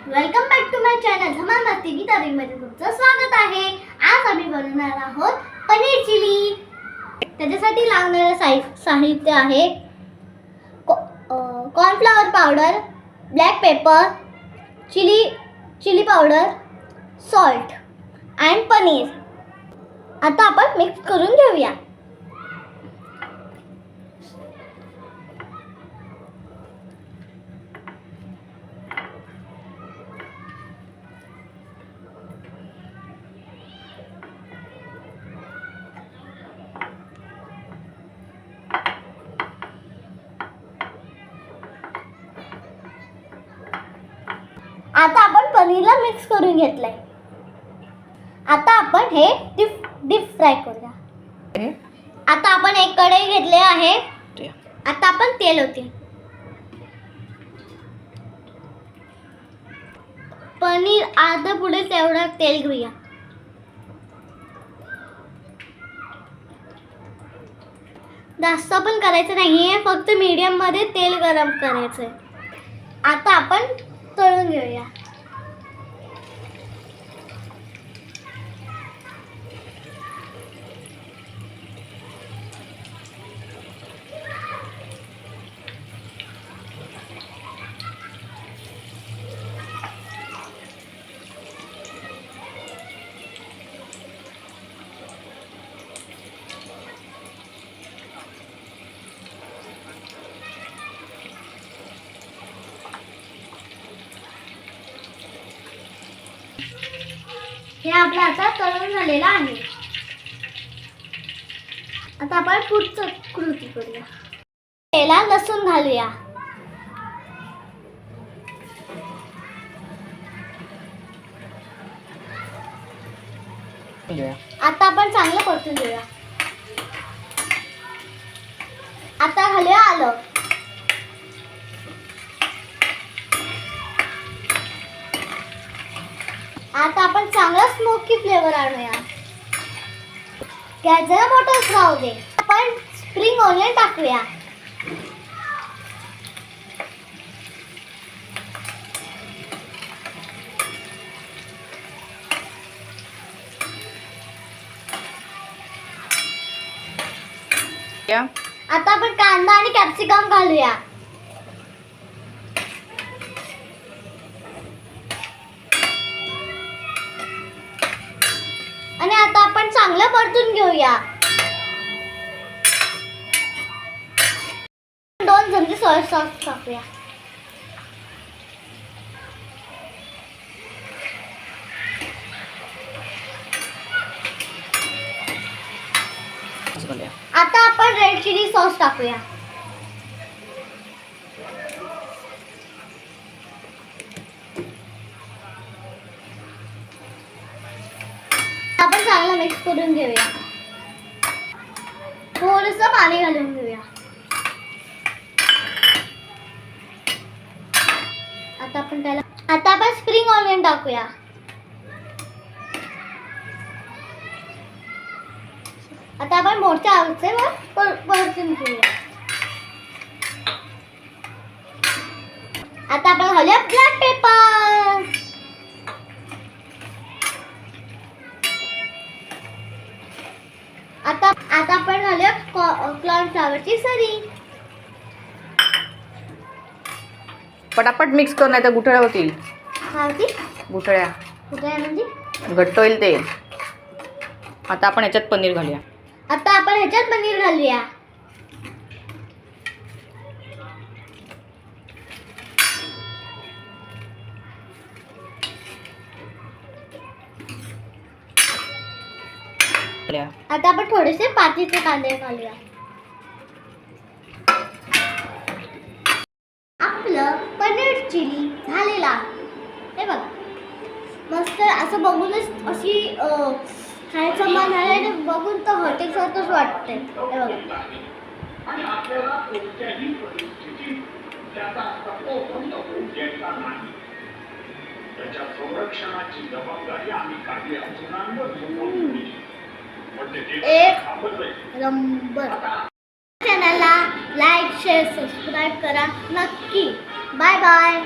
Welcome back to my channel Dhamaal Masti की मध्ये तुमचं स्वागत आहे। आज आम्ही बनवणार आहोत पनीर चिली। त्याच्यासाठी लागणारे साहित्य आहे cornflour powder, black pepper, chilli powder, salt आणि पनीर। आता आपण मिक्स करून घेऊया। आता आपण पनीरला मिक्स करून घेतलंय। आता आपण हे डीप फ्राय करूया। आता आपण एक कढई घेतली आहे। आता आपण तेल होते पनीर अर्धा पुढे तेवढा तेल घेऊया। जास्त पण करायचं नाहीये, फक्त मीडियम मध्ये तेल गरम करायचंय। आता आपण तळून घेऊया। हे आपला आता तळून झालेला आहे। आता आपण पुढचं कृती करूया। तेला लसूण घालूया। आता आपण चांगलं परतून घेऊया। आता घालूया आलं। आता आपण चांगला स्मोकी फ्लेवर आणूया। गॅस जरा मोठाच राहू दे। आपण स्प्रिंग ऑनियन टाकूया। आता आपण कांदा आणि कॅप्सिकम घालूया। आणि आता आपण चांगलं परतून घेऊया। 2 चमचे सोया सॉस टाकूया। आता आपण रेड चिली सॉस टाकूया। आपण चांगलं मिक्स करून घेऊया। थोडंसं पाणी घालून घेऊया। आता आपण स्प्रिंग ऑनियन टाकूया। आता आपण मोठ्या आचेवर परतून घेऊया। आता आपण घालूया ब्लॅक पेपर। आता आपण घालूया कॉर्नफ्लॉवरची सरी। पटापट मिक्स कर, नाही तर गुठळ्या होतील। गुठळ्या म्हणजे घट्ट होईल ते। आता आपण ह्याच्यात पनीर घालूया। आता आपण ह्याच्यात पनीर घालूया। आता आपण थोडेसे पातीचे कांदे घालूया। आपलं पनीर चिली झालेला आहे। हे बघा, मस्त असं बघूनच अशी खायचं मन आहे। बघून तर हॉटेल सारखंच वाटतंय। हे बघा, एक नंबर। चॅनलला लाईक शेअर सबस्क्राईब करा नक्की। Bye bye.